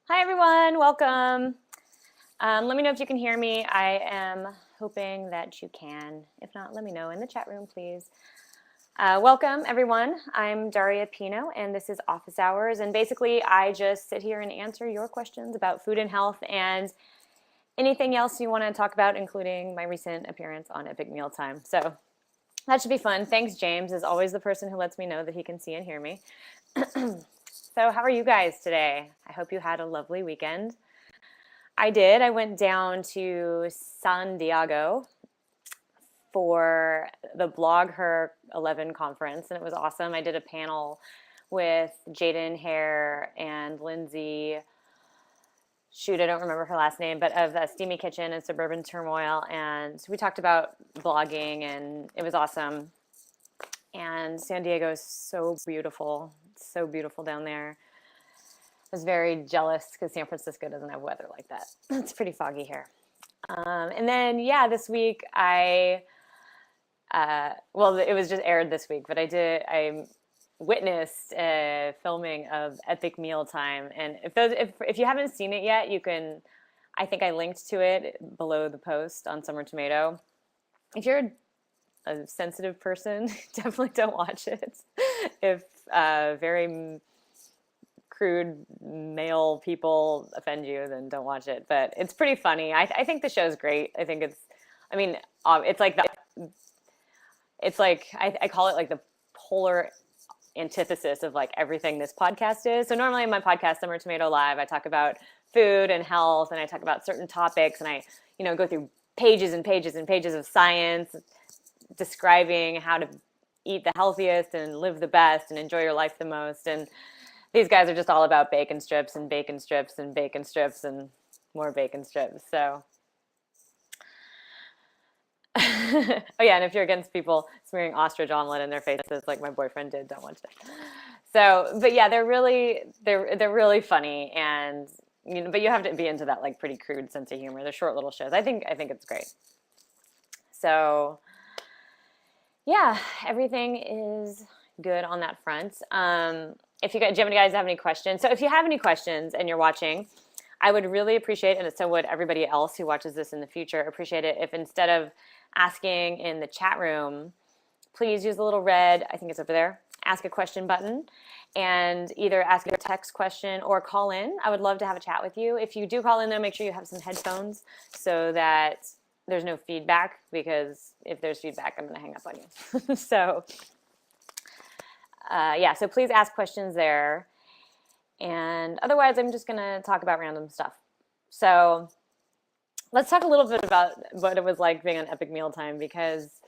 Hi, everyone. Welcome. Let me know if you can hear me. I am hoping that you can. If not, let me know in the chat room, please. Welcome, everyone. I'm Darya Pino, and this is Office Hours. And basically, I just sit here and answer your questions about food and health and anything else you want to talk about, including my recent appearance on Epic Mealtime. So that should be fun. Thanks, James, is always the person who lets me know that he can see and hear me. So how are you guys today? I hope you had a lovely weekend. I did. I went down to San Diego for the Blog Her 11 conference, and it was awesome. I did a panel with Jaden Hare and Lindsay, shoot, I don't remember her last name, but of Steamy Kitchen and Suburban Turmoil, and we talked about blogging, and it was awesome. And San Diego is so beautiful down there. I was very jealous because San Francisco doesn't have weather like that. It's pretty foggy here. And then, yeah, this week well, it was just aired this week, but I witnessed a filming of Epic Mealtime. And if you haven't seen it yet, you can, I think I linked to it below the post on Summer Tomato. If you're a sensitive person, definitely don't watch it. If very crude male people offend you, then don't watch it. But it's pretty funny. I think the show's great. I think it's like I call it like the polar antithesis of like everything this podcast is. So normally in my podcast, Summer Tomato Live, I talk about food and health, and I talk about certain topics, and I, go through pages and pages and pages of science describing how to eat the healthiest and live the best and enjoy your life the most. And these guys are just all about bacon strips and bacon strips and bacon strips and more bacon strips. So, oh yeah, and if you're against people smearing ostrich omelet in their faces like my boyfriend did, don't watch it. So, but yeah, they're really funny, and but you have to be into that like pretty crude sense of humor. They're short little shows. I think it's great. So, yeah, everything is good on that front. If you guys have any questions, so if you have any questions and you're watching, I would really appreciate, and so would everybody else who watches this in the future, appreciate it if instead of asking in the chat room, please use the little red, I think it's over there, ask a question button, and either ask a text question or call in. I would love to have a chat with you. If you do call in, though, make sure you have some headphones so that there's no feedback, because if there's feedback, I'm going to hang up on you. So, yeah, so please ask questions there. And otherwise, I'm just going to talk about random stuff. So let's talk a little bit about what it was like being on Epic Mealtime, because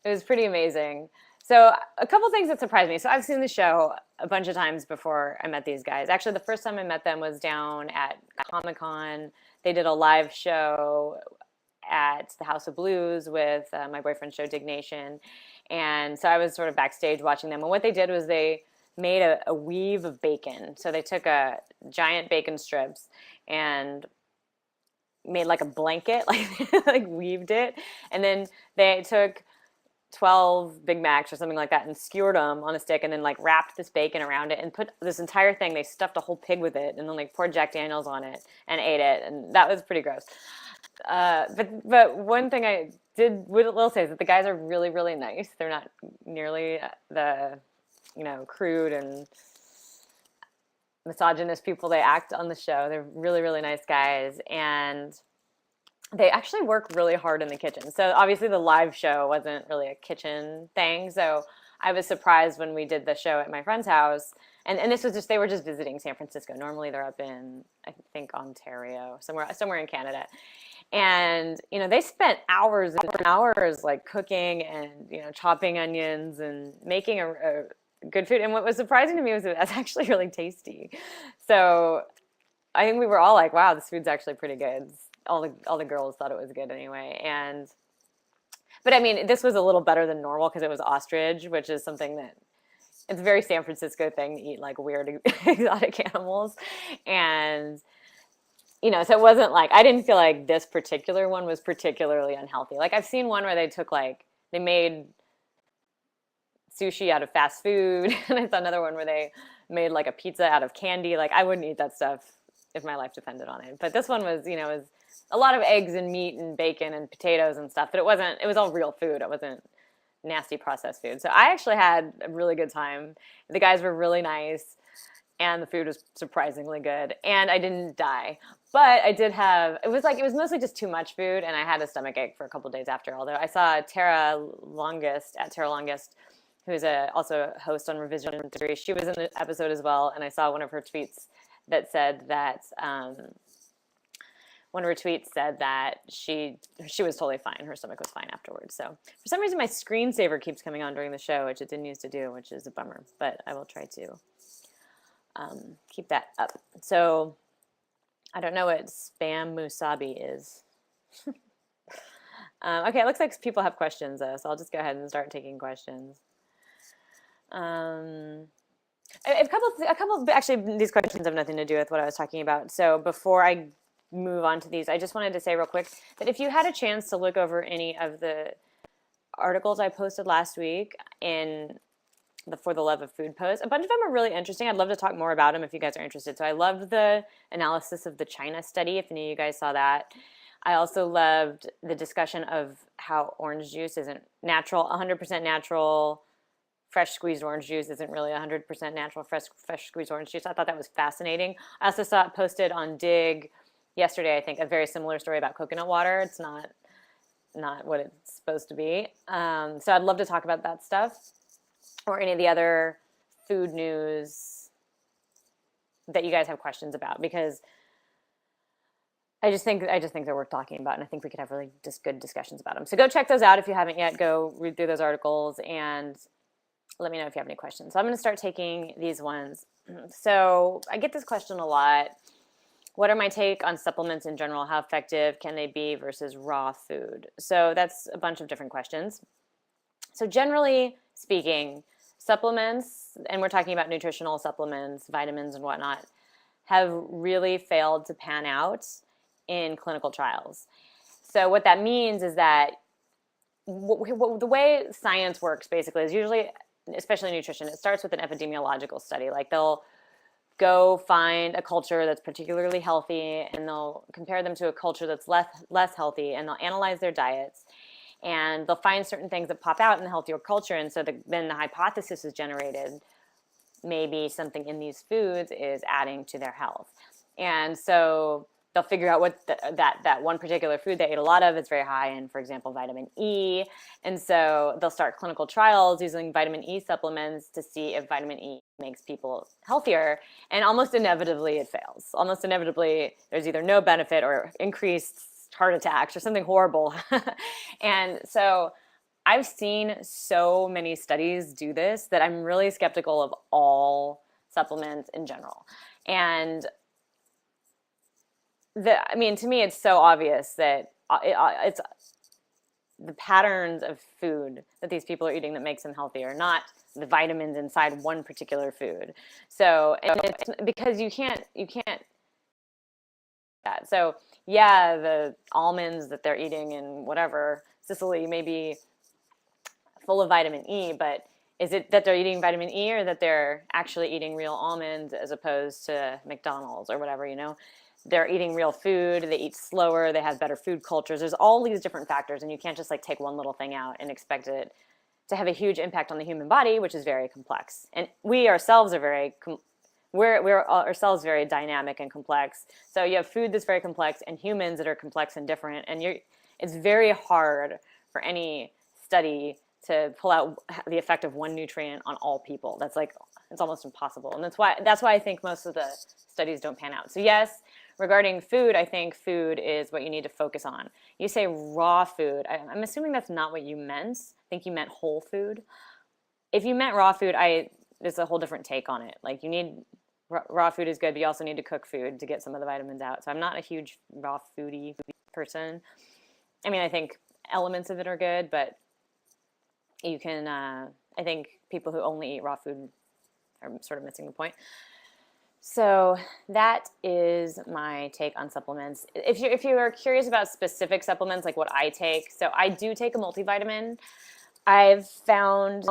it was pretty amazing. So a couple things that surprised me. So I've seen the show a bunch of times before I met these guys. Actually, the first time I met them was down at Comic-Con. They did a live show at the House of Blues with my boyfriend's show, Dignation. And so I was sort of backstage watching them. And what they did was they made a weave of bacon. So they took a giant bacon strips and made like a blanket, like weaved it. And then they took 12 Big Macs or something like that and skewered them on a stick, and then like wrapped this bacon around it and put this entire thing, they stuffed a whole pig with it, and then like poured Jack Daniels on it and ate it. And that was pretty gross. But one thing I will say is that the guys are really, really nice. They're not nearly the, crude and misogynist people they act on the show. They're really, really nice guys, and they actually work really hard in the kitchen. So obviously the live show wasn't really a kitchen thing. So I was surprised when we did the show at my friend's house. And this was they were just visiting San Francisco. Normally they're up in, I think, Ontario, somewhere in Canada. And, they spent hours and hours like cooking and, chopping onions and making a good food. And what was surprising to me was that that's actually really tasty. So I think we were all like, wow, this food's actually pretty good. All the girls thought it was good anyway. But I mean, this was a little better than normal because it was ostrich, which is something that it's a very San Francisco thing to eat like weird exotic animals. And so it wasn't like, I didn't feel like this particular one was particularly unhealthy. Like I've seen one where they made sushi out of fast food. And I saw another one where they made like a pizza out of candy. Like I wouldn't eat that stuff if my life depended on it. But this one was, was a lot of eggs and meat and bacon and potatoes and stuff, but it was all real food. It wasn't nasty processed food. So I actually had a really good time. The guys were really nice and the food was surprisingly good and I didn't die. But I did have, it was mostly just too much food and I had a stomach ache for a couple of days after. Although I saw Tara Longest, who's also a host on Revision 3. She was in the episode as well, and I saw one of her tweets that said that she was totally fine. Her stomach was fine afterwards. So for some reason, my screensaver keeps coming on during the show, which it didn't used to do, which is a bummer. But I will try to keep that up. So I don't know what spam musabi is. Okay, it looks like people have questions though, so I'll just go ahead and start taking questions. A couple. Actually, these questions have nothing to do with what I was talking about. So before I move on to these, I just wanted to say real quick that if you had a chance to look over any of the articles I posted last week in the For the Love of Food post, a bunch of them are really interesting. I'd love to talk more about them if you guys are interested. So I loved the analysis of the China study, if any of you guys saw that. I also loved the discussion of how orange juice isn't natural, 100% natural. Fresh squeezed orange juice isn't really 100% natural fresh squeezed orange juice. I thought that was fascinating. I also saw it posted on Dig yesterday, I think, a very similar story about coconut water. It's not what it's supposed to be. So I'd love to talk about that stuff or any of the other food news that you guys have questions about, because I just think they're worth talking about, and I think we could have really just good discussions about them. So go check those out if you haven't yet. Go read through those articles and let me know if you have any questions. So I'm going to start taking these ones. So I get this question a lot. What are my take on supplements in general? How effective can they be versus raw food? So that's a bunch of different questions. So generally speaking, supplements, and we're talking about nutritional supplements, vitamins and whatnot, have really failed to pan out in clinical trials. So what that means is that the way science works basically is usually, especially nutrition, it starts with an epidemiological study. Like they'll go find a culture that's particularly healthy and they'll compare them to a culture that's less healthy, and they'll analyze their diets and they'll find certain things that pop out in the healthier culture. And so then the hypothesis is generated, maybe something in these foods is adding to their health. And so they'll figure out what that one particular food they ate a lot of is very high in, for example, vitamin E. And so they'll start clinical trials using vitamin E supplements to see if vitamin E makes people healthier. And almost inevitably it fails. Almost inevitably there's either no benefit or increased heart attacks or something horrible. And so I've seen so many studies do this that I'm really skeptical of all supplements in general. And to me, it's so obvious that it's the patterns of food that these people are eating that makes them healthier, not the vitamins inside one particular food. So it's because you can't that. So yeah, the almonds that they're eating in whatever Sicily may be full of vitamin E, but is it that they're eating vitamin E or that they're actually eating real almonds as opposed to McDonald's or whatever, They're eating real food, they eat slower, they have better food cultures. There's all these different factors, and you can't just take one little thing out and expect it to have a huge impact on the human body, which is very complex. And we ourselves are we're ourselves very dynamic and complex. So you have food that's very complex and humans that are complex and different, and it's very hard for any study to pull out the effect of one nutrient on all people. It's almost impossible. And that's why I think most of the studies don't pan out. So yes, regarding food, I think food is what you need to focus on. You say raw food. I'm assuming that's not what you meant. I think you meant whole food. If you meant raw food, there's a whole different take on it. You need, raw food is good, but you also need to cook food to get some of the vitamins out. So I'm not a huge raw foodie person. I think elements of it are good, but you can, I think people who only eat raw food are sort of missing the point. So that is my take on supplements. If you are curious about specific supplements, like what I take, so I do take a multivitamin. I've found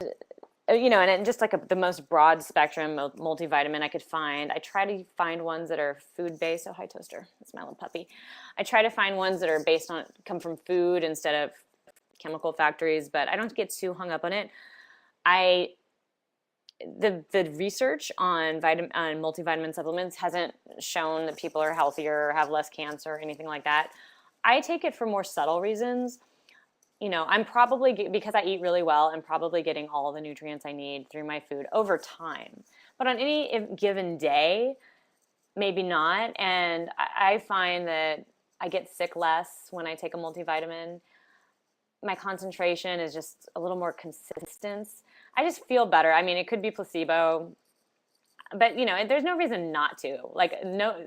and just like the most broad spectrum multivitamin I could find. I try to find ones that are food based. Oh, hi, Toaster. That's my little puppy. I try to find ones that are come from food instead of chemical factories, but I don't get too hung up on it. I the research on multivitamin supplements hasn't shown that people are healthier or have less cancer or anything like that. I take it for more subtle reasons. I'm probably, because I eat really well, I'm probably getting all the nutrients I need through my food over time. But on any given day, maybe not. And I find that I get sick less when I take a multivitamin. My concentration is just a little more consistent. I just feel better. I mean, it could be placebo, but there's no reason not to. Like, no,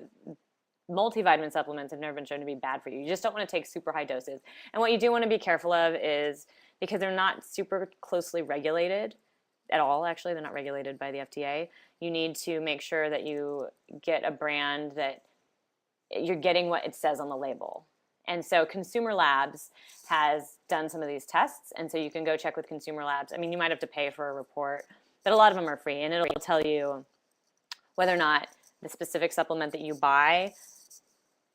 multivitamin supplements have never been shown to be bad for you. You just don't want to take super high doses. And what you do want to be careful of is, because they're not super closely regulated at all, actually, they're not regulated by the FDA, you need to make sure that you get a brand that you're getting what it says on the label. And so Consumer Labs has done some of these tests, and so you can go check with Consumer Labs. I mean, you might have to pay for a report, but a lot of them are free, and it'll tell you whether or not the specific supplement that you buy,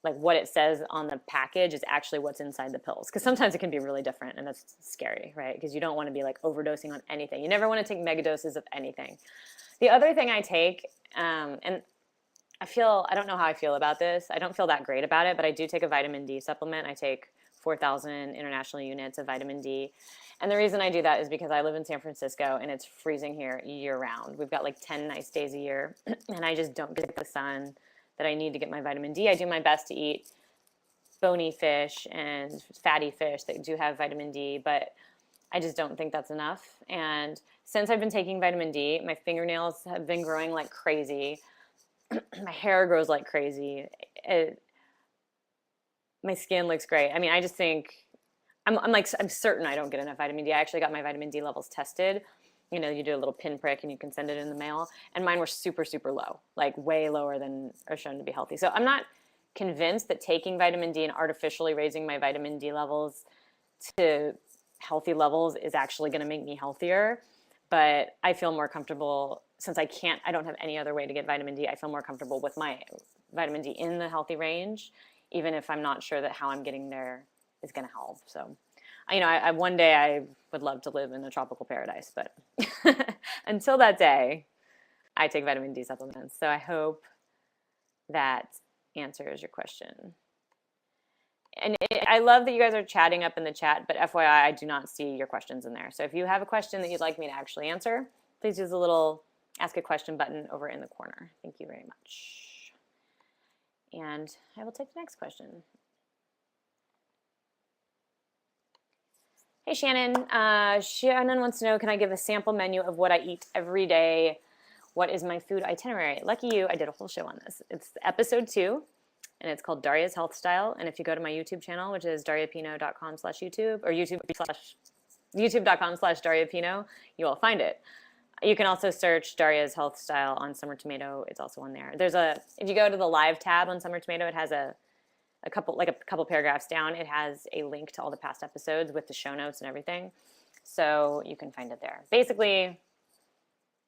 like what it says on the package, is actually what's inside the pills. Because sometimes it can be really different, and that's scary, right? Because you don't want to be like overdosing on anything. You never want to take mega doses of anything. The other thing I take, and I don't know how I feel about this. I don't feel that great about it, but I do take a vitamin D supplement. I take 4,000 international units of vitamin D. And the reason I do that is because I live in San Francisco and it's freezing here year round. We've got like 10 nice days a year, and I just don't get the sun that I need to get my vitamin D. I do my best to eat bony fish and fatty fish that do have vitamin D, but I just don't think that's enough. And since I've been taking vitamin D, my fingernails have been growing like crazy. My hair grows like crazy. My skin looks great. I mean, I just think I'm certain I don't get enough vitamin D. I actually got my vitamin D levels tested. You do a little pinprick and you can send it in the mail, and mine were super, super low, like way lower than are shown to be healthy. So I'm not convinced that taking vitamin D and artificially raising my vitamin D levels to healthy levels is actually going to make me healthier. But I feel more comfortable, since I don't have any other way to get vitamin D, I feel more comfortable with my vitamin D in the healthy range, even if I'm not sure that how I'm getting there is going to help. So, one day I would love to live in a tropical paradise, but until that day, I take vitamin D supplements. So I hope that answers your question. And I love that you guys are chatting up in the chat, but FYI, I do not see your questions in there. So if you have a question that you'd like me to actually answer, please use the little ask a question button over in the corner. Thank you very much. And I will take the next question. Hey, Shannon. Shannon wants to know, can I give a sample menu of what I eat every day? What is my food itinerary? Lucky you, I did a whole show on this. It's episode 2. And it's called Darya's Health Style. And if you go to my YouTube channel, which is daryapino.com/YouTube, or youtube.com/daryapino, you will find it. You can also search Darya's Health Style on Summer Tomato. It's also on there. If you go to the live tab on Summer Tomato, it has a couple paragraphs down. It has a link to all the past episodes with the show notes and everything. So you can find it there. Basically,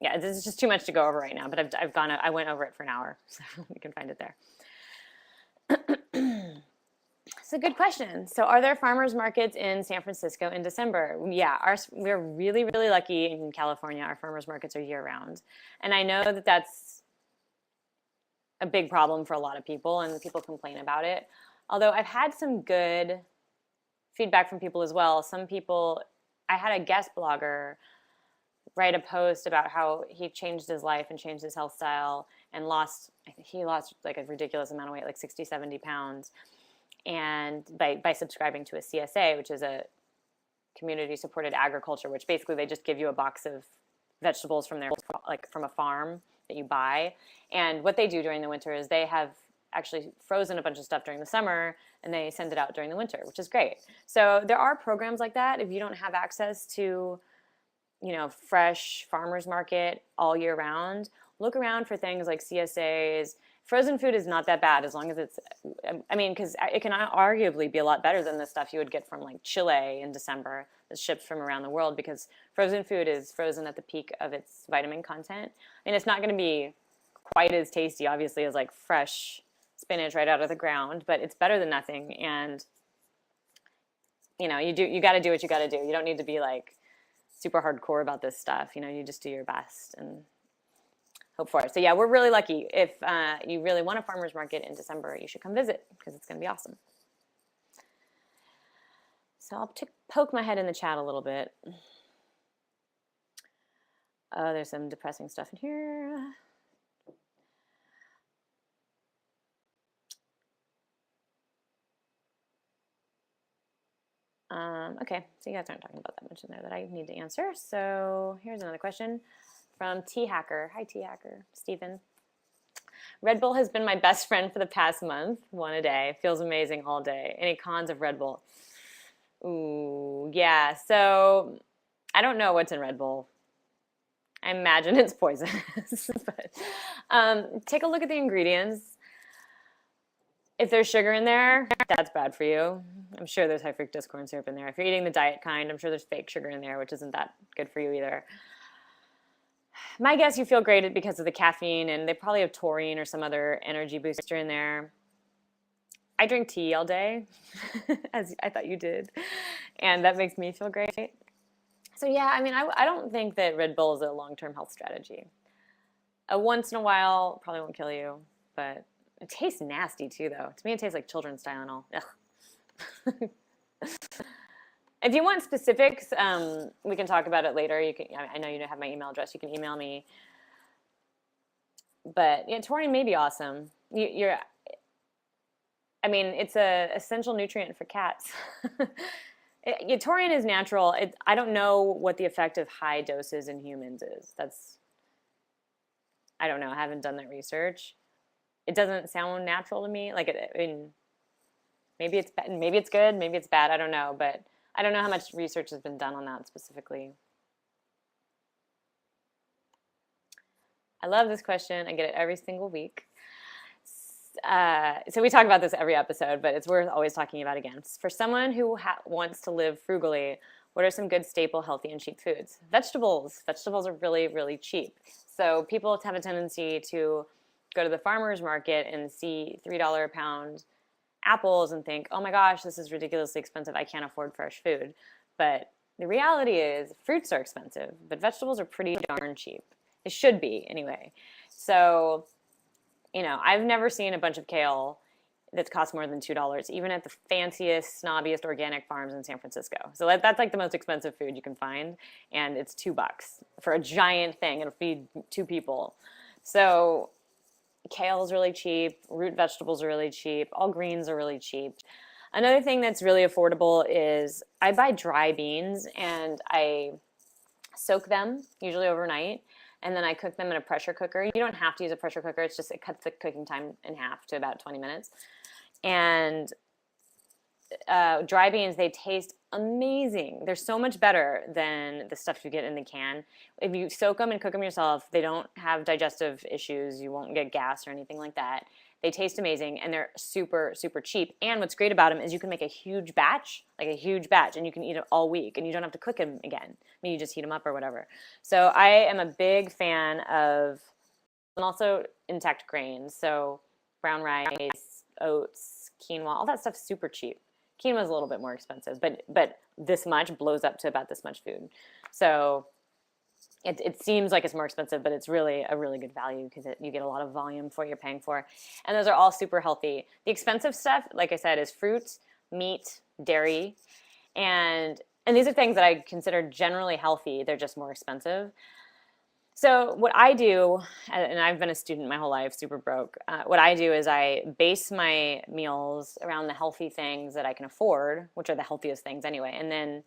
yeah, this is just too much to go over right now, but I went over it for an hour, so you can find it there. It's a good question. So are there farmers markets in San Francisco in December? Yeah, we're really, really lucky in California. Our farmers markets are year round. And I know that that's a big problem for a lot of people, and people complain about it. Although I've had some good feedback from people as well. I had a guest blogger write a post about how he changed his life and changed his health style and he lost like a ridiculous amount of weight, like 60, 70 pounds. And by subscribing to a CSA, which is a community supported agriculture, which basically they just give you a box of vegetables from a farm that you buy. And what they do during the winter is they have actually frozen a bunch of stuff during the summer and they send it out during the winter, which is great. So there are programs like that. If you don't have access to fresh farmers market all year round, look around for things like CSAs frozen food is not that bad as long as it's, I mean, because it can arguably be a lot better than the stuff you would get from like Chile in December that's shipped from around the world, because frozen food is frozen at the peak of its vitamin content. I mean, it's not going to be quite as tasty, obviously, as like fresh spinach right out of the ground, but it's better than nothing. And you got to do what you got to do. You don't need to be like super hardcore about this stuff. You just do your best and hope for it. So yeah, we're really lucky. If you really want a farmer's market in December, you should come visit, because it's going to be awesome. So I'll poke my head in the chat a little bit. Oh, there's some depressing stuff in here. Okay, so you guys aren't talking about that much in there that I need to answer. So here's another question from T-Hacker. Hi, T-Hacker. Stephen. Red Bull has been my best friend for the past month. One a day. Feels amazing all day. Any cons of Red Bull? Ooh, yeah. So I don't know what's in Red Bull. I imagine it's poisonous. But take a look at the ingredients. If there's sugar in there, that's bad for you. I'm sure there's high fructose corn syrup in there. If you're eating the diet kind, I'm sure there's fake sugar in there, which isn't that good for you either. My guess, you feel great because of the caffeine, and they probably have taurine or some other energy booster in there. I drink tea all day, as I thought you did, and that makes me feel great. So yeah, I mean, I don't think that Red Bull is a long-term health strategy. Once in a while probably won't kill you, but it tastes nasty too, though. To me, it tastes like children's Tylenol. Ugh. If you want specifics, we can talk about it later. I know you have my email address. You can email me. But yeah, taurine may be awesome. I mean, it's an essential nutrient for cats. Taurine is natural. I don't know what the effect of high doses in humans is. I don't know. I haven't done that research. It doesn't sound natural to me. Like, I mean, maybe it's good, maybe it's bad. I don't know, but I don't know how much research has been done on that specifically. I love this question. I get it every single week. So we talk about this every episode, but it's worth always talking about again. For someone who wants to live frugally, what are some good staple, healthy, and cheap foods? Vegetables. Vegetables are really, really cheap. So people have a tendency to go to the farmer's market and see $3 a pound apples and think, oh my gosh, this is ridiculously expensive. I can't afford fresh food. But the reality is fruits are expensive, but vegetables are pretty darn cheap. It should be anyway. So, I've never seen a bunch of kale that costs more than $2, even at the fanciest, snobbiest organic farms in San Francisco. So that's like the most expensive food you can find, and it's $2 for a giant thing. It'll feed 2 people. So kale is really cheap. Root vegetables are really cheap. All greens are really cheap. Another thing that's really affordable is I buy dry beans and I soak them, usually overnight, and then I cook them in a pressure cooker. You don't have to use a pressure cooker. It cuts the cooking time in half to about 20 minutes. And dry beans, they taste amazing. They're so much better than the stuff you get in the can. If you soak them and cook them yourself, they don't have digestive issues. You won't get gas or anything like that. They taste amazing, and they're super, super cheap. And what's great about them is you can make a huge batch, and you can eat it all week, and you don't have to cook them again. I mean, you just heat them up or whatever. So I am a big fan of, and also intact grains. So brown rice, oats, quinoa, all that stuff's super cheap. Quinoa is a little bit more expensive, but this much blows up to about this much food. So it seems like it's more expensive, but it's really a really good value because you get a lot of volume for what you're paying for. And those are all super healthy. The expensive stuff, like I said, is fruit, meat, dairy. And these are things that I consider generally healthy. They're just more expensive. So what I do, and I've been a student my whole life, super broke, what I do is I base my meals around the healthy things that I can afford, which are the healthiest things anyway, and then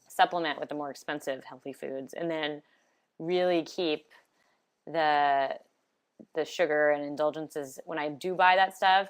supplement with the more expensive healthy foods, and then really keep the sugar and indulgences. When I do buy that stuff,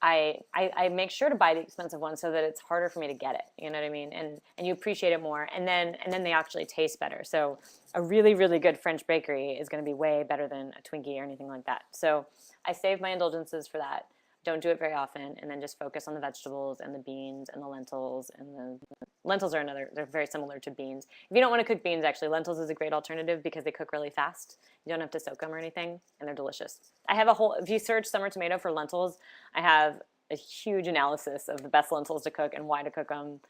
I make sure to buy the expensive ones so that it's harder for me to get it. You know what I mean? And you appreciate it more. And then they actually taste better. So a really, really good French bakery is going to be way better than a Twinkie or anything like that. So I save my indulgences for that. Don't do it very often, and then just focus on the vegetables and the beans and the lentils. And the lentils are they're very similar to beans. If you don't want to cook beans, actually, lentils is a great alternative because they cook really fast. You don't have to soak them or anything, and they're delicious. I have if you search summer tomato for lentils, I have a huge analysis of the best lentils to cook and why to cook them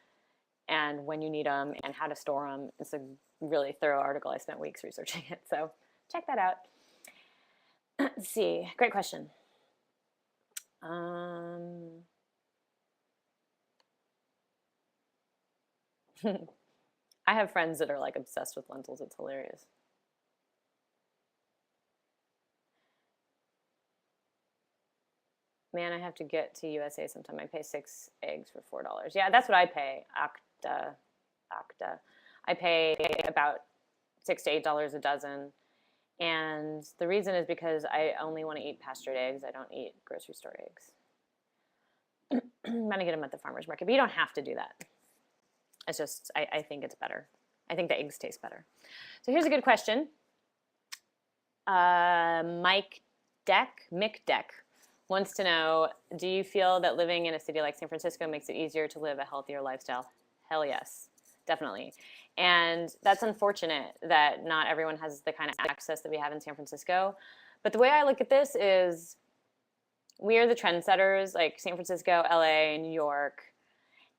and when you need them and how to store them. It's a really thorough article. I spent weeks researching it, so check that out. Let's see. Great question. I have friends that are like obsessed with lentils. It's hilarious. Man, I have to get to USA sometime. I pay 6 eggs for $4. Yeah, that's what I pay. Octa. I pay about $6 to $8 a dozen. And the reason is because I only want to eat pastured eggs. I don't eat grocery store eggs. I'm going to get them at the farmer's market, but you don't have to do that. It's just, I think it's better. I think the eggs taste better. So here's a good question. Mick Deck wants to know, do you feel that living in a city like San Francisco makes it easier to live a healthier lifestyle? Hell yes, definitely. And that's unfortunate that not everyone has the kind of access that we have in San Francisco. But the way I look at this is we are the trendsetters, like San Francisco, LA, New York.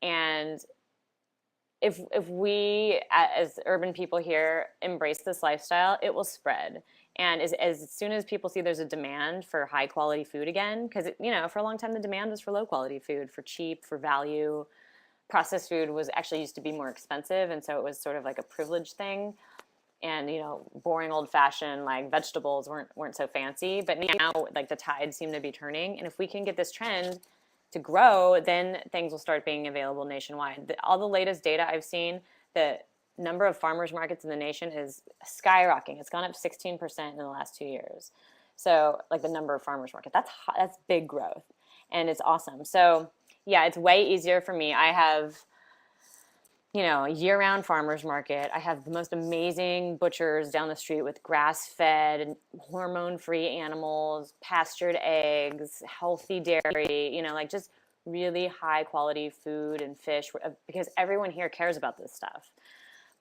And if we, as urban people here, embrace this lifestyle, it will spread. And as soon as people see there's a demand for high quality food again, because, for a long time the demand was for low quality food, for cheap, for value. Processed food was actually used to be more expensive, and so it was sort of like a privilege thing. And, boring old fashioned like vegetables weren't so fancy. But now like the tides seem to be turning. And if we can get this trend to grow, then things will start being available nationwide. All the latest data I've seen, the number of farmers markets in the nation is skyrocketing. It's gone up 16% in the last 2 years. So like the number of farmers market, that's big growth, and it's awesome. So yeah, it's way easier for me. I have, a year-round farmers market. I have the most amazing butchers down the street with grass-fed and hormone-free animals, pastured eggs, healthy dairy, like just really high-quality food and fish, because everyone here cares about this stuff.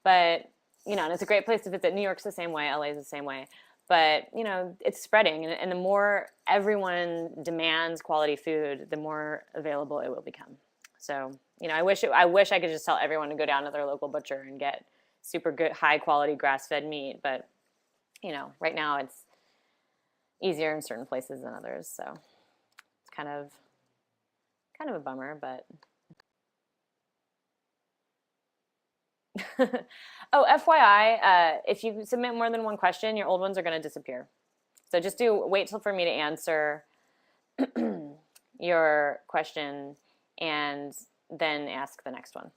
But, and it's a great place to visit. New York's the same way. LA is the same way. But, it's spreading. And the more everyone demands quality food, the more available it will become. So, I wish I could just tell everyone to go down to their local butcher and get super good, high quality grass-fed meat. But, right now it's easier in certain places than others. So it's kind of a bummer, but. Oh, FYI, if you submit more than one question, your old ones are going to disappear. So just wait for me to answer your question and then ask the next one.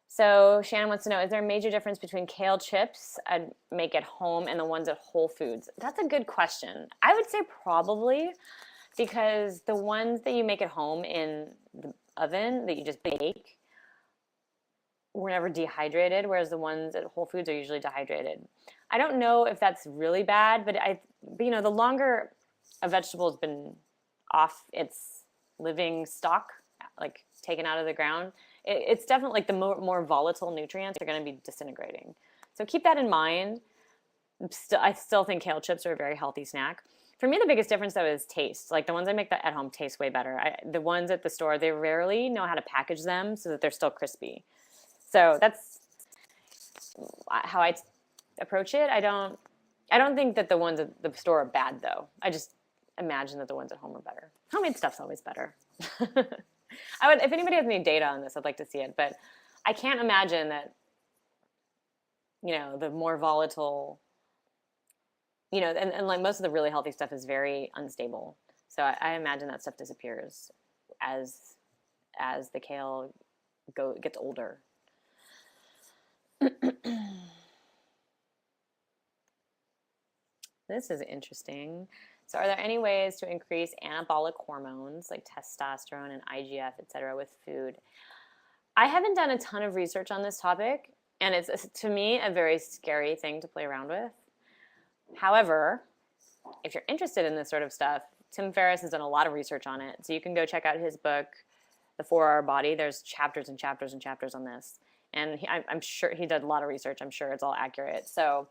So Shannon wants to know, is there a major difference between kale chips I'd make at home and the ones at Whole Foods? That's a good question. I would say probably, because the ones that you make at home in the oven that you just bake were never dehydrated, whereas the ones at Whole Foods are usually dehydrated. I don't know if that's really bad, but the longer a vegetable has been off its living stock, like taken out of the ground, it's definitely like the more volatile nutrients are going to be disintegrating. So keep that in mind. I still think kale chips are a very healthy snack. For me, the biggest difference, though, is taste. Like the ones I make at home taste way better. The ones at the store, they rarely know how to package them so that they're still crispy. So that's how I approach it. I don't think that the ones at the store are bad, though. I just imagine that the ones at home are better. Homemade stuff's always better. If anybody has any data on this, I'd like to see it. But I can't imagine that, the more volatile, and like most of the really healthy stuff is very unstable. So I imagine that stuff disappears as the kale gets older. This is interesting. So are there any ways to increase anabolic hormones like testosterone and IGF, et cetera, with food? I haven't done a ton of research on this topic, and it's, to me, a very scary thing to play around with. However, if you're interested in this sort of stuff, Tim Ferriss has done a lot of research on it. So you can go check out his book, The 4-Hour Body. There's chapters and chapters and chapters on this. And I'm sure he did a lot of research. I'm sure it's all accurate. So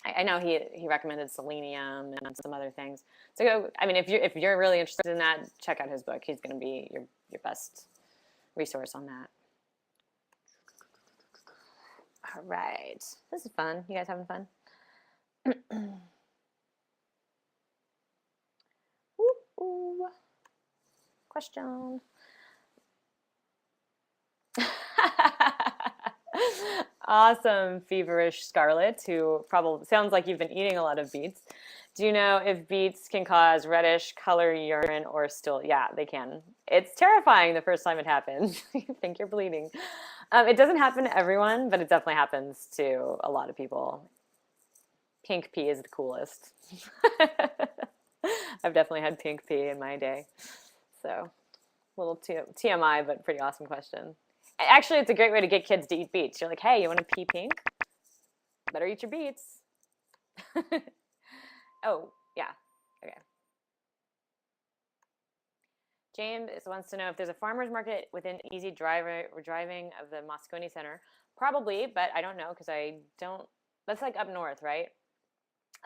I know he recommended selenium and some other things. So go, I mean, if you're really interested in that, check out his book. He's going to be your best resource on that. All right. This is fun. You guys having fun? Ooh. Question. Awesome, feverish Scarlet, who probably sounds like you've been eating a lot of beets. Do you know if beets can cause reddish color urine or stool? Yeah, they can. It's terrifying the first time it happens. You think you're bleeding. It doesn't happen to everyone, but it definitely happens to a lot of people. Pink pee is the coolest. I've definitely had pink pee in my day. So, a little TMI, but pretty awesome question. Actually, it's a great way to get kids to eat beets. You're like, hey, you want to pee pink? Better eat your beets. Oh, yeah. Okay. James wants to know if there's a farmer's market within easy driving of the Moscone Center. Probably, but I don't know because I don't. That's like up north, right?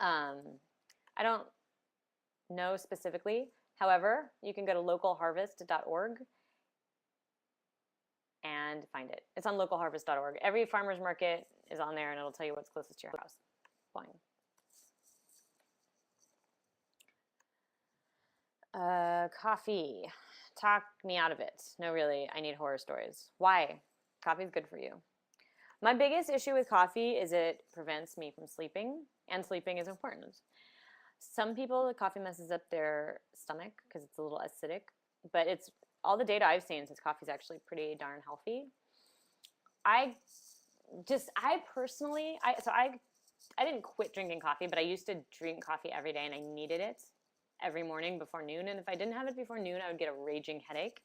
I don't know specifically. However, you can go to localharvest.org and find it. It's on localharvest.org. Every farmer's market is on there, and it'll tell you what's closest to your house. Fine. Coffee. Talk me out of it. No, really, I need horror stories. Why? Coffee's good for you. My biggest issue with coffee is it prevents me from sleeping, and sleeping is important. Some people, the coffee messes up their stomach because it's a little acidic, but it's all the data I've seen says coffee is actually pretty darn healthy. I personally, I didn't quit drinking coffee, but I used to drink coffee every day, and I needed it every morning before noon. And if I didn't have it before noon, I would get a raging headache.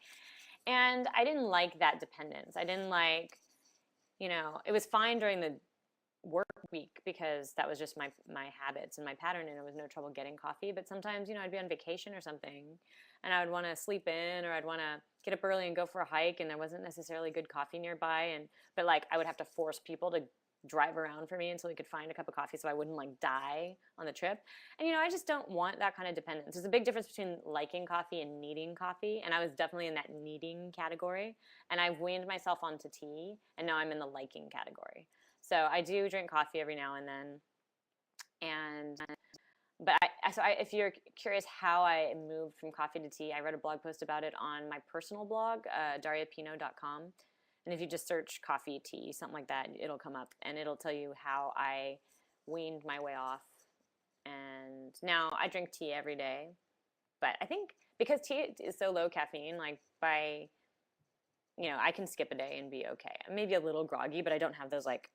And I didn't like that dependence. I didn't like, it was fine during the work week because that was just my habits and my pattern, and it was no trouble getting coffee. But sometimes, I'd be on vacation or something, and I would want to sleep in, or I'd want to get up early and go for a hike, and there wasn't necessarily good coffee nearby, but like I would have to force people to drive around for me until we could find a cup of coffee so I wouldn't like die on the trip. And I just don't want that kind of dependence. There's a big difference between liking coffee and needing coffee, and I was definitely in that needing category, and I've weaned myself onto tea, and now I'm in the liking category. So I do drink coffee every now and then, if you're curious how I moved from coffee to tea, I wrote a blog post about it on my personal blog, daryapino.com. And if you just search coffee, tea, something like that, it'll come up, and it'll tell you how I weaned my way off. And now I drink tea every day. But I think because tea is so low caffeine, like I can skip a day and be okay. I'm maybe a little groggy, but I don't have those like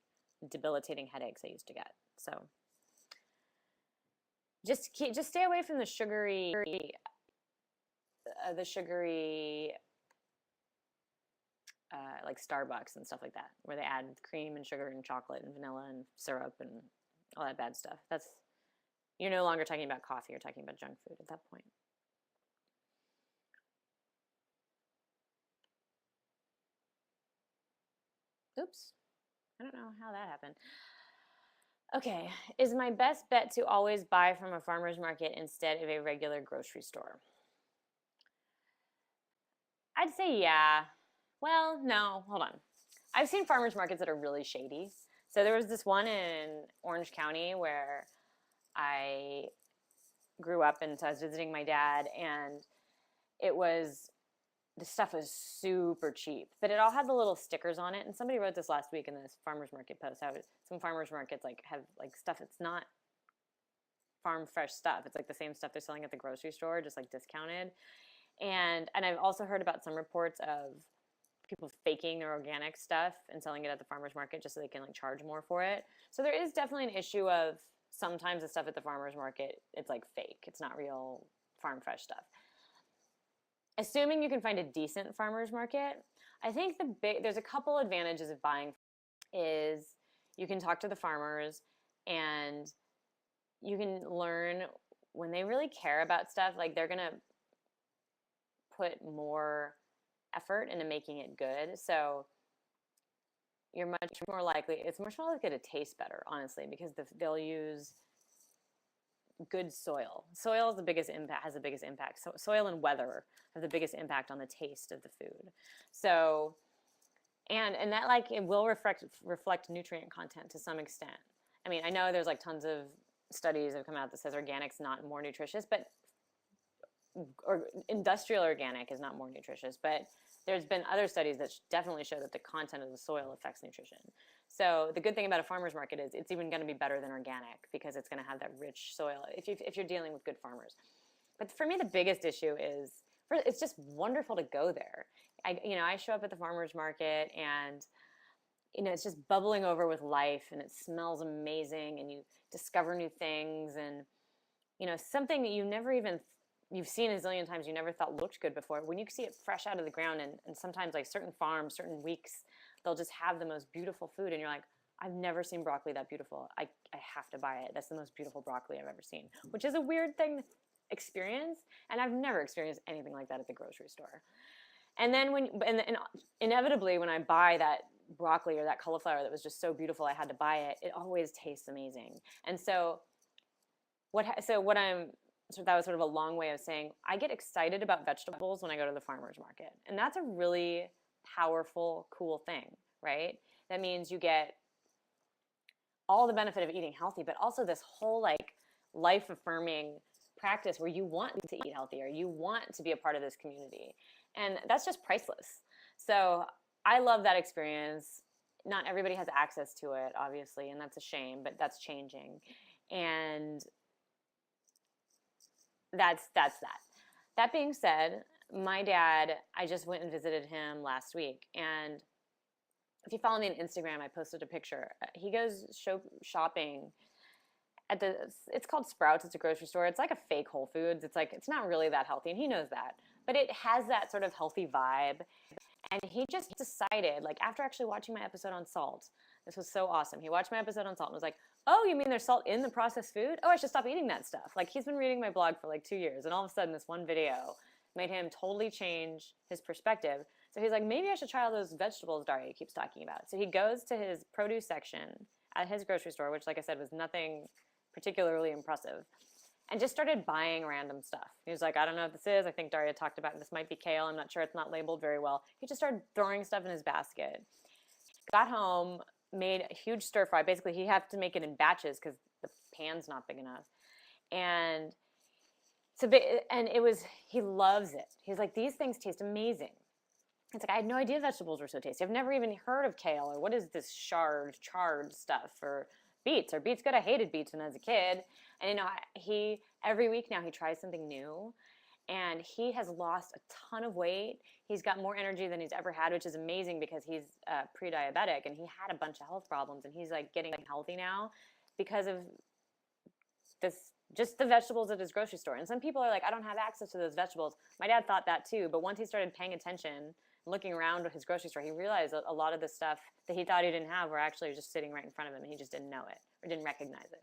debilitating headaches I used to get. So just stay away from the sugary like Starbucks and stuff like that, where they add cream and sugar and chocolate and vanilla and syrup and all that bad stuff. You're no longer talking about coffee, you're talking about junk food at that point. Oops, I don't know how that happened. Okay, is my best bet to always buy from a farmer's market instead of a regular grocery store? I'd say yeah. Well, no, hold on. I've seen farmers markets that are really shady. So there was this one in Orange County where I grew up, and so I was visiting my dad, and the stuff was super cheap, but it all had the little stickers on it. And somebody wrote this last week in this farmers market post. Some farmers markets like have like stuff that's not farm fresh stuff. It's like the same stuff they're selling at the grocery store, just like discounted. And I've also heard about some reports of people faking their organic stuff and selling it at the farmer's market just so they can like charge more for it. So there is definitely an issue of sometimes the stuff at the farmer's market, it's like fake. It's not real farm fresh stuff. Assuming you can find a decent farmer's market, I think there's a couple advantages of buying is you can talk to the farmers and you can learn when they really care about stuff, like they're gonna put more effort into making it good. So you're much more likely, it's much more likely to taste better, honestly, because they'll use good soil. Soil is the biggest impact, has the biggest impact. So soil and weather have the biggest impact on the taste of the food. So, and that like it will reflect nutrient content to some extent. I mean, I know there's like tons of studies have come out that says organic's not more nutritious, but or industrial organic is not more nutritious, but there's been other studies that definitely show that the content of the soil affects nutrition. So the good thing about a farmer's market is it's even going to be better than organic because it's going to have that rich soil if you're dealing with good farmers. But for me, the biggest issue is it's just wonderful to go there. I show up at the farmer's market and it's just bubbling over with life and it smells amazing and you discover new things and something that you've seen a zillion times you never thought looked good before. When you see it fresh out of the ground and sometimes like certain farms, certain weeks, they'll just have the most beautiful food and you're like, I've never seen broccoli that beautiful. I have to buy it. That's the most beautiful broccoli I've ever seen, which is a weird thing to experience. And I've never experienced anything like that at the grocery store. And then inevitably when I buy that broccoli or that cauliflower that was just so beautiful I had to buy it, it always tastes amazing. And so that was sort of a long way of saying I get excited about vegetables when I go to the farmer's market. And that's a really powerful, cool thing, right? That means you get all the benefit of eating healthy, but also this whole like life-affirming practice where you want to eat healthier, you want to be a part of this community. And that's just priceless. So I love that experience. Not everybody has access to it, obviously, and that's a shame, but that's changing. And that's that. That being said, my dad, I just went and visited him last week. And if you follow me on Instagram, I posted a picture. He goes shopping at it's called Sprouts. It's a grocery store. It's like a fake Whole Foods. It's not really that healthy, and he knows that. But it has that sort of healthy vibe. And he just decided, like after actually watching my episode on salt, this was so awesome. He watched my episode on salt and was like, oh, you mean there's salt in the processed food? Oh, I should stop eating that stuff. Like he's been reading my blog for like 2 years. And all of a sudden this one video made him totally change his perspective. So he's like, maybe I should try all those vegetables Darya keeps talking about. So he goes to his produce section at his grocery store, which like I said was nothing particularly impressive, and just started buying random stuff. He was like, I don't know what this is. I think Darya talked about it. This might be kale. I'm not sure. It's not labeled very well. He just started throwing stuff in his basket. Got home, made a huge stir fry. Basically, he had to make it in batches because the pan's not big enough. And he loves it. He's like, these things taste amazing. It's like, I had no idea vegetables were so tasty. I've never even heard of kale or what is this charred stuff or beets. Are beets good? I hated beets when I was a kid. And every week now he tries something new. And he has lost a ton of weight. He's got more energy than he's ever had, which is amazing because he's pre-diabetic and he had a bunch of health problems. And he's like getting healthy now because of just the vegetables at his grocery store. And some people are like, I don't have access to those vegetables. My dad thought that too. But once he started paying attention, looking around at his grocery store, he realized a lot of the stuff that he thought he didn't have were actually just sitting right in front of him and he just didn't know it or didn't recognize it.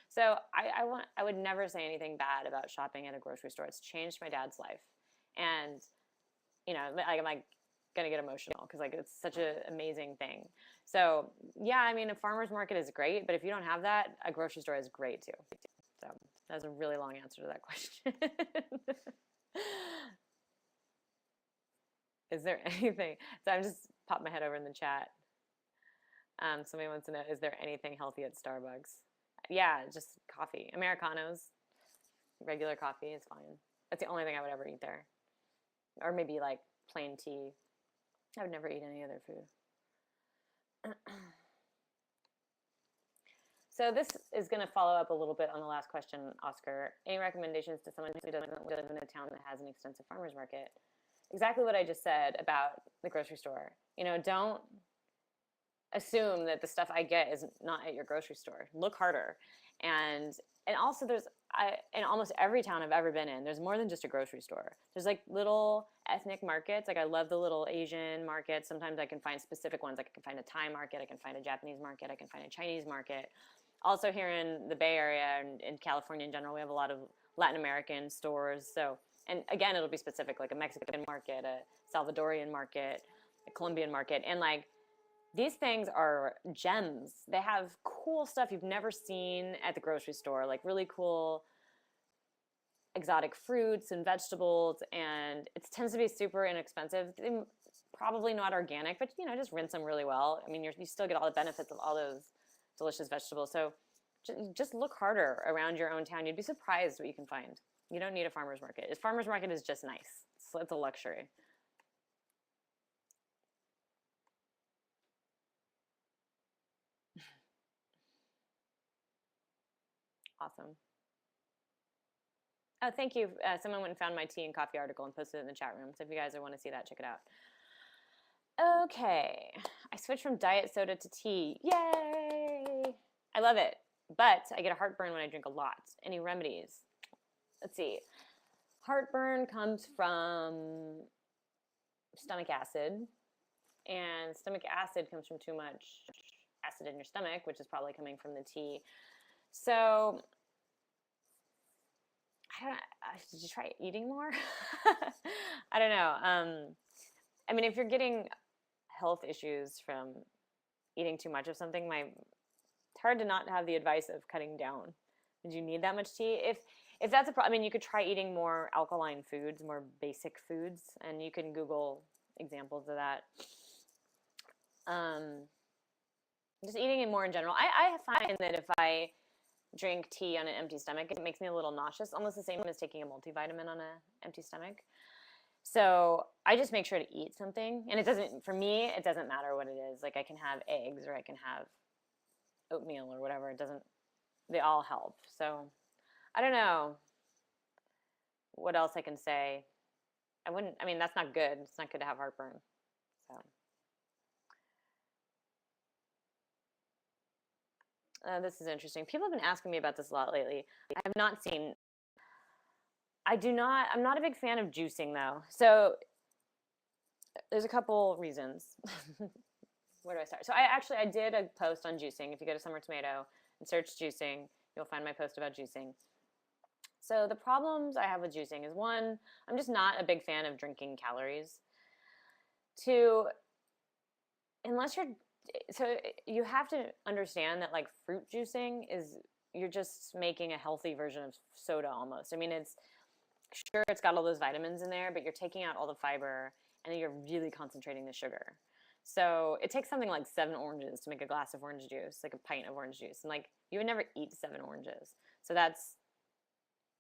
So I would never say anything bad about shopping at a grocery store. It's changed my dad's life. And, I'm like going to get emotional because like it's such an amazing thing. So yeah, I mean, a farmer's market is great, but if you don't have that, a grocery store is great too. So that was a really long answer to that question. Is there anything? So I'm just popped my head over in the chat. Somebody wants to know, is there anything healthy at Starbucks? Yeah, just coffee. Americanos, regular coffee is fine. That's the only thing I would ever eat there. Or maybe like plain tea. I would never eat any other food. So this is going to follow up a little bit on the last question, Oscar. Any recommendations to someone who doesn't live in a town that has an extensive farmer's market? Exactly what I just said about the grocery store. Don't assume that the stuff I get is not at your grocery store. Look harder. And also in almost every town I've ever been in, there's more than just a grocery store. There's like little ethnic markets. Like I love the little Asian markets. Sometimes I can find specific ones. Like I can find a Thai market, I can find a Japanese market, I can find a Chinese market. Also here in the Bay Area and in California in general, we have a lot of Latin American stores. So, and again, it'll be specific, like a Mexican market, a Salvadorian market, a Colombian market. And like these things are gems. They have cool stuff you've never seen at the grocery store, like really cool exotic fruits and vegetables, and it tends to be super inexpensive. Probably not organic, but just rinse them really well. I mean, you still get all the benefits of all those delicious vegetables. So just look harder around your own town. You'd be surprised what you can find. You don't need a farmer's market. A farmer's market is just nice. It's a luxury. Awesome. Oh, thank you. Someone went and found my tea and coffee article and posted it in the chat room. So if you guys want to see that, check it out. Okay. I switched from diet soda to tea. Yay! I love it. But I get a heartburn when I drink a lot. Any remedies? Let's see. Heartburn comes from stomach acid. And stomach acid comes from too much acid in your stomach, which is probably coming from the tea. So did you try eating more? I don't know. I mean, if you're getting health issues from eating too much of something, it's hard to not have the advice of cutting down. Did you need that much tea? If that's a problem, I mean, you could try eating more alkaline foods, more basic foods, and you can Google examples of that. Just eating it more in general. I find that if I drink tea on an empty stomach, it makes me a little nauseous, almost the same as taking a multivitamin on an empty stomach. So I just make sure to eat something. And for me, it doesn't matter what it is. Like I can have eggs or I can have oatmeal or whatever. They all help. So I don't know what else I can say. I mean, that's not good. It's not good to have heartburn. So. This is interesting. People have been asking me about this a lot lately. I'm not a big fan of juicing though. So there's a couple reasons. Where do I start? So I did a post on juicing. If you go to Summer Tomato and search juicing, you'll find my post about juicing. So the problems I have with juicing is one, I'm just not a big fan of drinking calories. Two, so you have to understand that like fruit juicing you're just making a healthy version of soda almost. I mean, it's got all those vitamins in there, but you're taking out all the fiber and then you're really concentrating the sugar. So it takes something like 7 oranges to make a glass of orange juice, like a pint of orange juice. And like you would never eat 7 oranges. So that's,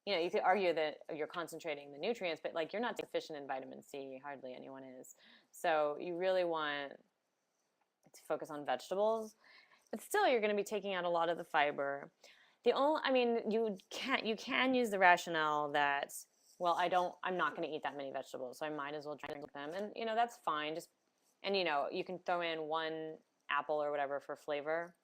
you could argue that you're concentrating the nutrients, but like you're not deficient in vitamin C. Hardly anyone is. So you really want to focus on vegetables, but still you're going to be taking out a lot of the fiber. You can use the rationale that, well, I'm not going to eat that many vegetables, so I might as well drink them. And, that's fine. You can throw in 1 apple or whatever for flavor.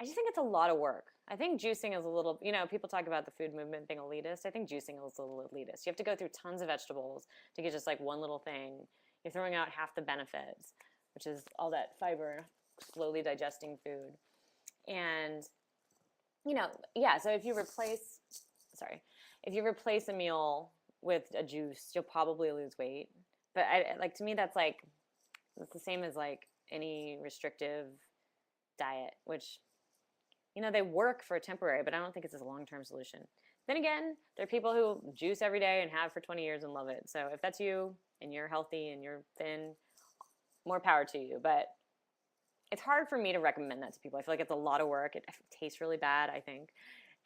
I just think it's a lot of work. I think juicing is a little, people talk about the food movement being elitist. I think juicing is a little elitist. You have to go through tons of vegetables to get just like one little thing. You're throwing out half the benefits, which is all that fiber, slowly digesting food. And, so if you replace a meal with a juice, you'll probably lose weight. But to me, that's the same as like any restrictive diet, which, they work for temporary, but I don't think it's a long-term solution. Then again, there are people who juice every day and have for 20 years and love it. So if that's you and you're healthy and you're thin, more power to you. But it's hard for me to recommend that to people. I feel like it's a lot of work. It tastes really bad, I think.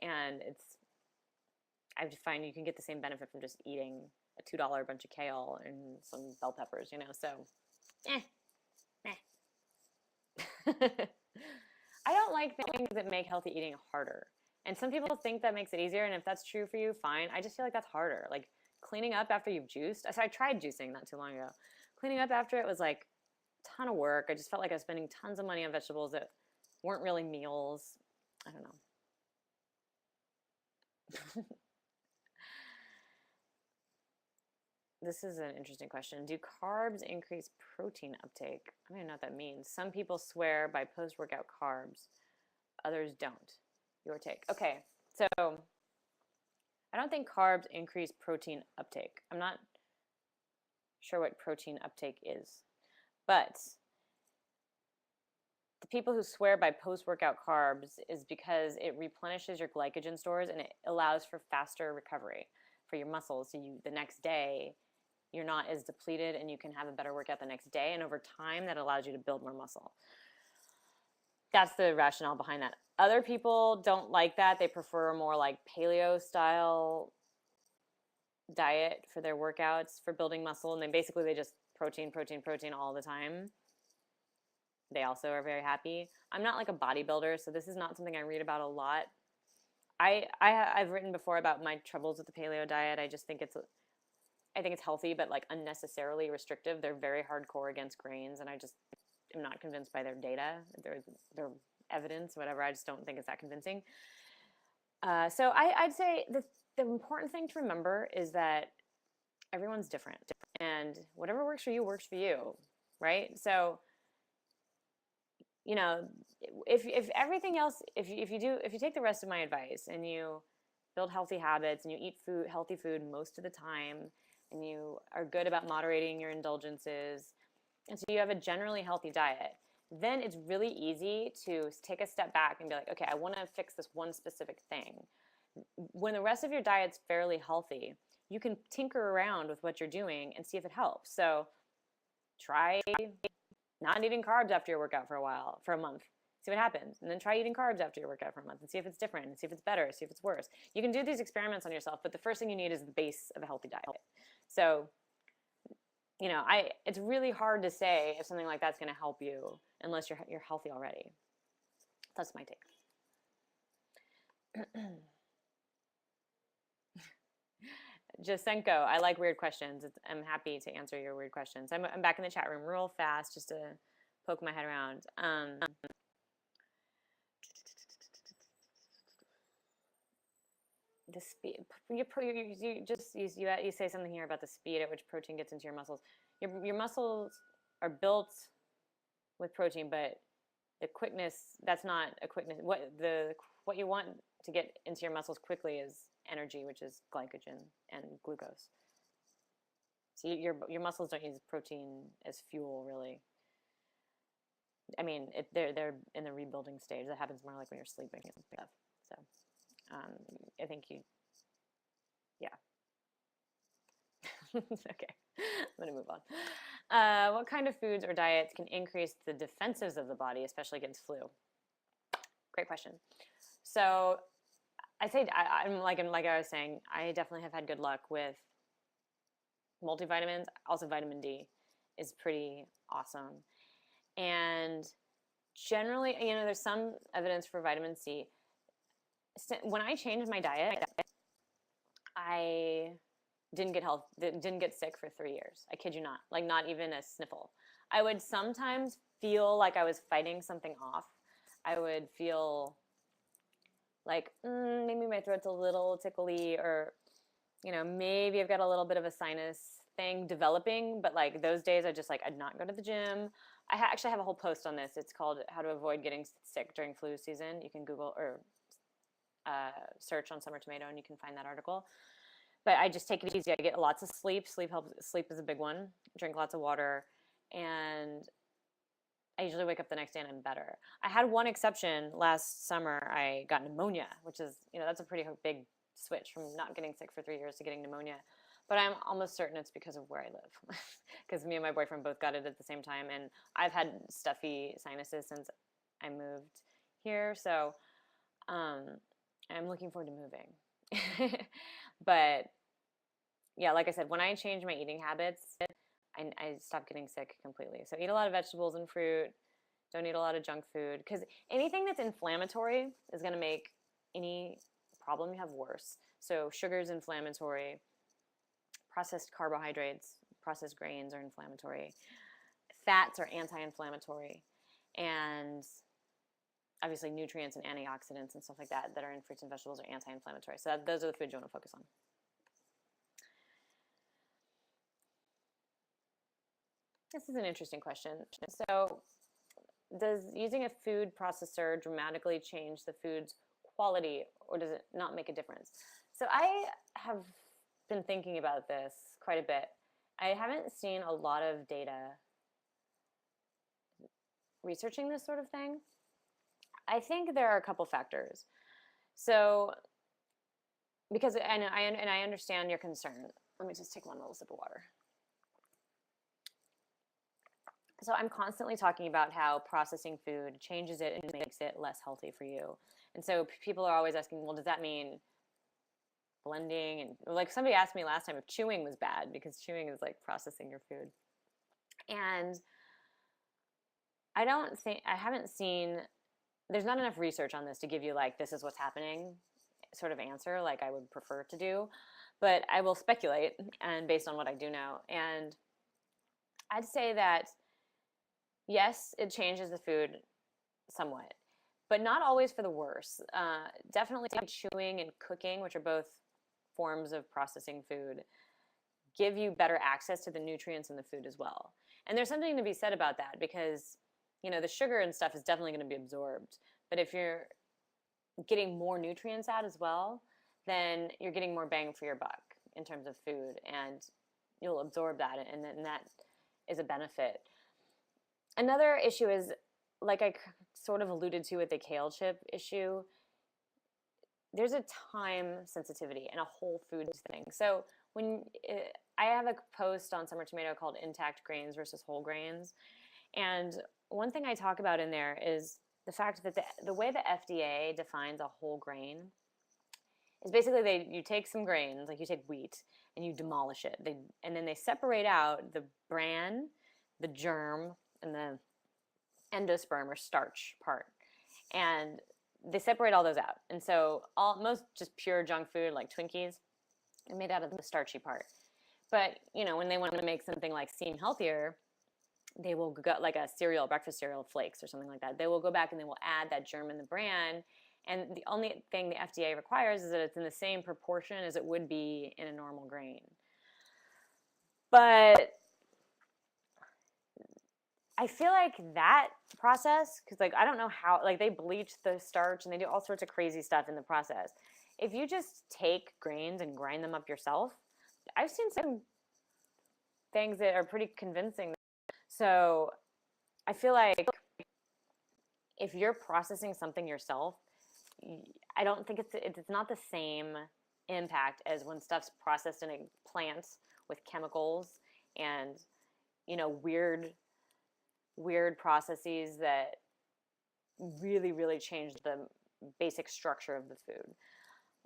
And I just find you can get the same benefit from just eating a $2 bunch of kale and some bell peppers, so I don't like things that make healthy eating harder. And some people think that makes it easier, and if that's true for you, fine. I just feel like that's harder. Like cleaning up after you've juiced. So I tried juicing not too long ago. Cleaning up after it was like a ton of work. I just felt like I was spending tons of money on vegetables that weren't really meals. I don't know. This is an interesting question. Do carbs increase protein uptake? I don't even know what that means. Some people swear by post-workout carbs, others don't. Your take. Okay, so I don't think carbs increase protein uptake. I'm not sure what protein uptake is, but the people who swear by post-workout carbs is because it replenishes your glycogen stores and it allows for faster recovery for your muscles. So the next day, you're not as depleted and you can have a better workout the next day. And over time, that allows you to build more muscle. That's the rationale behind that. Other people don't like that. They prefer a more like paleo style diet for their workouts for building muscle. And then basically they just protein, protein, protein all the time. They also are very happy. I'm not like a bodybuilder, so this is not something I read about a lot. I've written before about my troubles with the paleo diet. I think it's healthy, but like unnecessarily restrictive. They're very hardcore against grains, and I just am not convinced by their data, their evidence, whatever. I just don't think it's that convincing. So I'd say the important thing to remember is that everyone's different, and whatever works for you, right? So, you know, if everything else, if you take the rest of my advice and you build healthy habits and you eat healthy food most of the time, and you are good about moderating your indulgences, and so you have a generally healthy diet, then it's really easy to take a step back and be like, okay, I want to fix this one specific thing. When the rest of your diet's fairly healthy, you can tinker around with what you're doing and see if it helps. So try not eating carbs after your workout for a month. See what happens. And then try eating carbs after your workout for a month and see if it's different and see if it's better, see if it's worse. You can do these experiments on yourself, but the first thing you need is the base of a healthy diet. So, it's really hard to say if something like that's going to help you unless you're healthy already. That's my take. Jasenko, I like weird questions. I'm happy to answer your weird questions. I'm back in the chat room real fast just to poke my head around. The speed you say something here about the speed at which protein gets into your muscles. Your muscles are built with protein, but the quickness, that's not a quickness. What you want to get into your muscles quickly is energy, which is glycogen and glucose. So your muscles don't use protein as fuel, really. I mean, they're in the rebuilding stage. That happens more like when you're sleeping and stuff. So I think yeah. Okay, I'm gonna move on. What kind of foods or diets can increase the defenses of the body, especially against flu? Great question. So I'd say I'm like I was saying, I definitely have had good luck with multivitamins. Also, vitamin D is pretty awesome. And generally, there's some evidence for vitamin C. When I changed my diet, I didn't get sick for 3 years. I kid you not. Like, not even a sniffle. I would sometimes feel like I was fighting something off. I would feel like maybe my throat's a little tickly, or maybe I've got a little bit of a sinus thing developing. But like those days, I'd not go to the gym. I actually have a whole post on this. It's called "How to Avoid Getting Sick During Flu Season." You can Google or search on summer tomato, and you can find that article. But I just take it easy. I get lots of sleep. Sleep is a big one. Drink lots of water, and I usually wake up the next day and I'm better. I had one exception last summer. I got pneumonia, which is, that's a pretty big switch from not getting sick for 3 years to getting pneumonia. But I'm almost certain it's because of where I live, because me and my boyfriend both got it at the same time, and I've had stuffy sinuses since I moved here. So I'm looking forward to moving. But yeah, like I said, when I changed my eating habits, I stopped getting sick completely. So eat a lot of vegetables and fruit. Don't eat a lot of junk food, because anything that's inflammatory is going to make any problem you have worse. So sugar is inflammatory. Processed carbohydrates, processed grains are inflammatory. Fats are anti-inflammatory. And obviously nutrients and antioxidants and stuff like that that are in fruits and vegetables are anti-inflammatory. So those are the foods you want to focus on. This is an interesting question. So does using a food processor dramatically change the food's quality, or does it not make a difference? So I have been thinking about this quite a bit. I haven't seen a lot of data researching this sort of thing. I think there are a couple factors. So, because, and I understand your concern. Let me just take one little sip of water. So I'm constantly talking about how processing food changes it and makes it less healthy for you. And so people are always asking, well, does that mean blending? And like somebody asked me last time if chewing was bad, because chewing is like processing your food. And I haven't seen, there's not enough research on this to give you like, this is what's happening sort of answer like I would prefer to do. But I will speculate and based on what I do know. And I'd say that yes, it changes the food somewhat, but not always for the worse. Definitely chewing and cooking, which are both forms of processing food, give you better access to the nutrients in the food as well. And there's something to be said about that because, you know, the sugar and stuff is definitely going to be absorbed. But if you're getting more nutrients out as well, then you're getting more bang for your buck in terms of food, and you'll absorb that, and that is a benefit. Another issue is, like I sort of alluded to with the kale chip issue, there's a time sensitivity and a whole foods thing. So I have a post on Summer Tomato called Intact Grains versus Whole Grains. And one thing I talk about in there is the fact that the way the FDA defines a whole grain is basically you take some grains, like you take wheat, and you demolish it. And then they separate out the bran, the germ, and the endosperm or starch part. And they separate all those out. And so most just pure junk food like Twinkies are made out of the starchy part. But, you know, when they want to make something like seem healthier, they will go like a cereal, breakfast cereal flakes or something like that. They will go back and they will add that germ and the bran. And the only thing the FDA requires is that it's in the same proportion as it would be in a normal grain. But I feel like that process, because like I don't know how, like they bleach the starch and they do all sorts of crazy stuff in the process. If you just take grains and grind them up yourself, I've seen some things that are pretty convincing. So I feel like if you're processing something yourself, I don't think it's not the same impact as when stuff's processed in a plant with chemicals and, you know, weird processes that really, really change the basic structure of the food.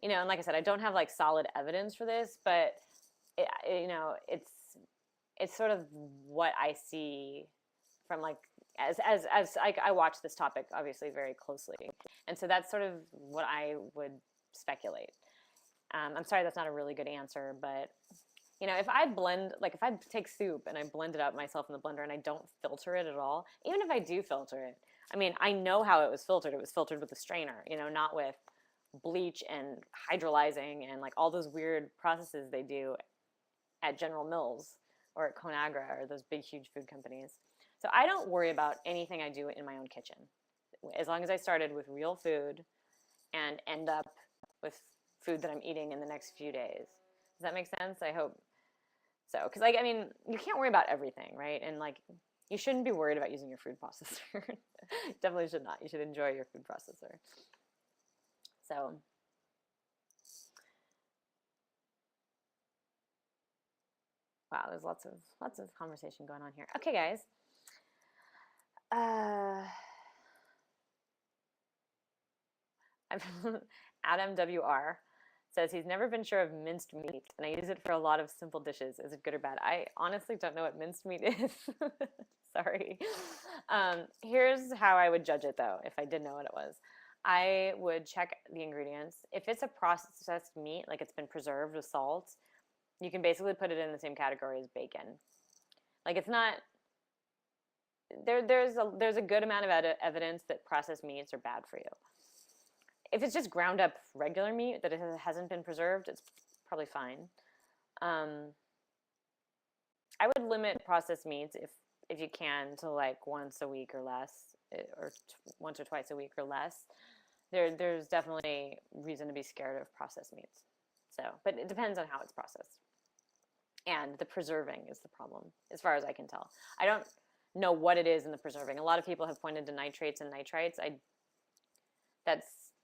You know, and like I said, I don't have like solid evidence for this, but you know, it's sort of what I see from like as I watch this topic obviously very closely, and so that's sort of what I would speculate. I'm sorry that's not a really good answer, but you know, if I take soup and I blend it up myself in the blender and I don't filter it at all, even if I do filter it, I mean, I know how it was filtered. It was filtered with a strainer, you know, not with bleach and hydrolyzing and like all those weird processes they do at General Mills or at Conagra or those big, huge food companies. So I don't worry about anything I do in my own kitchen. As long as I started with real food and end up with food that I'm eating in the next few days. Does that make sense? I hope so. Because, like, I mean, you can't worry about everything, right? And, like, you shouldn't be worried about using your food processor. Definitely should not. You should enjoy your food processor. So, wow, there's lots of conversation going on here. Okay, guys. Adam WR says he's never been sure of minced meat, and I use it for a lot of simple dishes. Is it good or bad? I honestly don't know what minced meat is. Sorry. Here's how I would judge it, though, if I did know what it was. I would check the ingredients. If it's a processed meat, like it's been preserved with salt, you can basically put it in the same category as bacon. Like it's not there's a good amount of evidence that processed meats are bad for you. If it's just ground up regular meat that it hasn't been preserved, it's probably fine. I would limit processed meats if you can to like once a week or less, or once or twice a week or less. There's definitely reason to be scared of processed meats. So, but it depends on how it's processed. And the preserving is the problem, as far as I can tell. I don't know what it is in the preserving. A lot of people have pointed to nitrates and nitrites.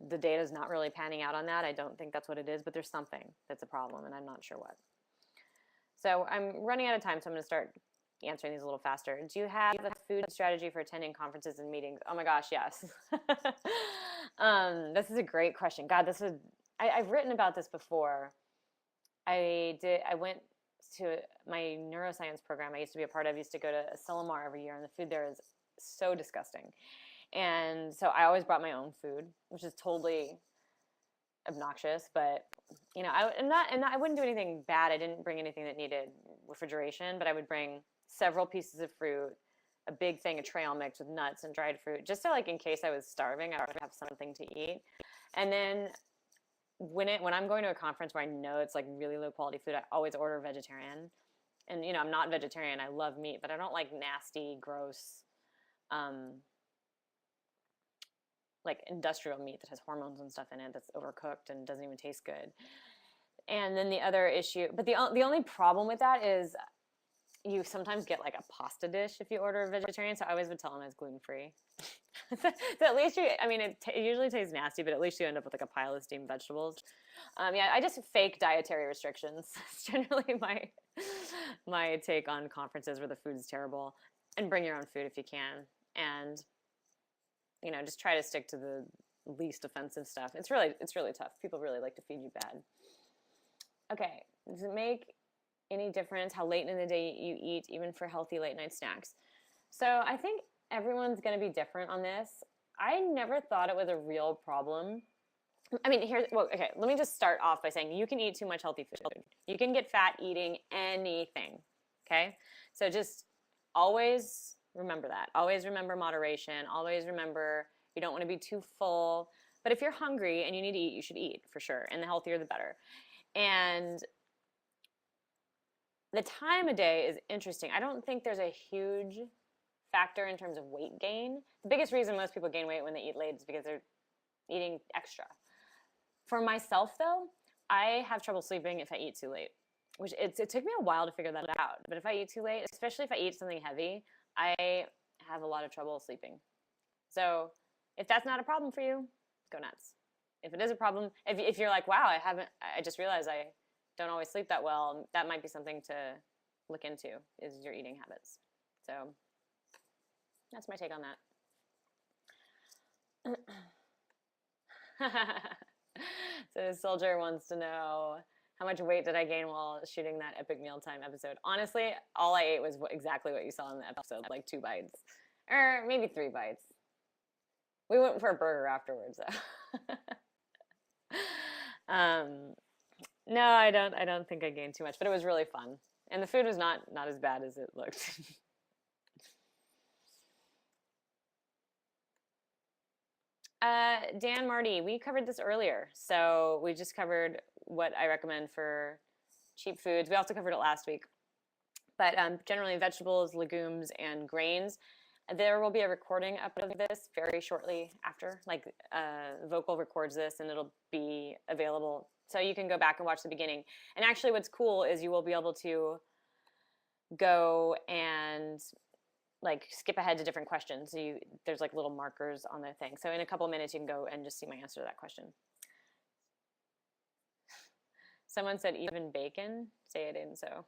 The data's not really panning out on that. I don't think that's what it is, but there's something that's a problem, and I'm not sure what. So I'm running out of time, so I'm going to start answering these a little faster. Do you have a food strategy for attending conferences and meetings? Oh my gosh, yes. This is a great question. God, I've written about this before. I went to my neuroscience program I used to be a part of. I used to go to Silomar every year, and the food there is so disgusting. And so I always brought my own food, which is totally obnoxious, but you know, I wouldn't do anything bad. I didn't bring anything that needed refrigeration, but I would bring several pieces of fruit, a big thing, a trail mix with nuts and dried fruit, just so like in case I was starving, I would have something to eat. And then when I'm going to a conference where I know it's like really low quality food, I always order vegetarian. And you know, I'm not vegetarian. I love meat, but I don't like nasty, gross, like industrial meat that has hormones and stuff in it that's overcooked and doesn't even taste good. And then the other issue, but the only problem with that is you sometimes get like a pasta dish if you order a vegetarian. So I always would tell them I was gluten-free. So at least it usually tastes nasty, but at least you end up with like a pile of steamed vegetables. Yeah, I just fake dietary restrictions. It's generally my take on conferences where the food is terrible. And bring your own food if you can. And you know, just try to stick to the least offensive stuff. It's really tough. People really like to feed you bad. Okay, does it make any difference how late in the day you eat, even for healthy late night snacks? So I think everyone's going to be different on this. I never thought it was a real problem. I mean, okay, let me just start off by saying you can eat too much healthy food. You can get fat eating anything, okay? So just always remember that. Always remember moderation. Always remember you don't want to be too full. But if you're hungry and you need to eat, you should eat for sure. And the healthier, the better. And the time of day is interesting. I don't think there's a huge factor in terms of weight gain. The biggest reason most people gain weight when they eat late is because they're eating extra. For myself, though, I have trouble sleeping if I eat too late, which it took me a while to figure that out. But if I eat too late, especially if I eat something heavy, I have a lot of trouble sleeping. So if that's not a problem for you, go nuts. If it is a problem, if you're like, wow, I just realized I don't always sleep that well, that might be something to look into, is your eating habits. So that's my take on that. So Soldier wants to know, how much weight did I gain while shooting that Epic Mealtime episode? Honestly, all I ate was exactly what you saw in the episode, like 2 bites. Or maybe 3 bites. We went for a burger afterwards, though. No, I don't think I gained too much, but it was really fun. And the food was not as bad as it looked. Dan Marty, we covered this earlier. So we just covered what I recommend for cheap foods. We also covered it last week. But generally vegetables, legumes, and grains. There will be a recording up of this very shortly after. Like Vocal records this and it'll be available. So you can go back and watch the beginning. And actually what's cool is you will be able to go and like skip ahead to different questions. So there's like little markers on the thing. So in a couple of minutes you can go and just see my answer to that question. Someone said even bacon. Say it in so.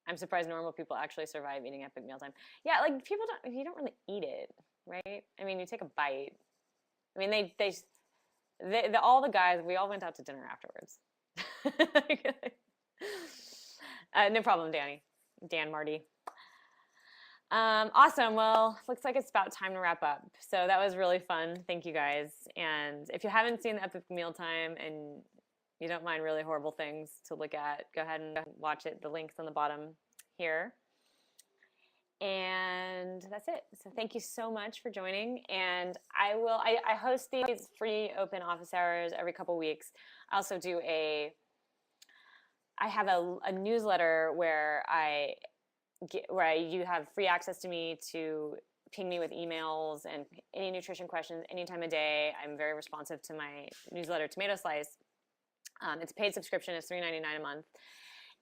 I'm surprised normal people actually survive eating Epic Mealtime. Yeah, like you don't really eat it, right? I mean, you take a bite. I mean, all the guys, we all went out to dinner afterwards. No problem, Dan Marty. Awesome. Well, looks like it's about time to wrap up. So that was really fun. Thank you guys. And if you haven't seen the Epic Mealtime and you don't mind really horrible things to look at, go ahead and watch it. The link's on the bottom here. And that's it. So thank you so much for joining. And I host these free open office hours every couple weeks. I also I have a newsletter where you have free access to me to ping me with emails and any nutrition questions any time of day. I'm very responsive to my newsletter, Tomato Slice. It's a paid subscription. It's $3.99 a month.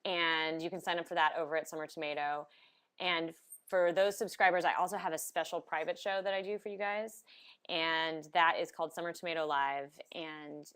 And you can sign up for that over at Summer Tomato. And for those subscribers, I also have a special private show that I do for you guys. And that is called Summer Tomato Live. And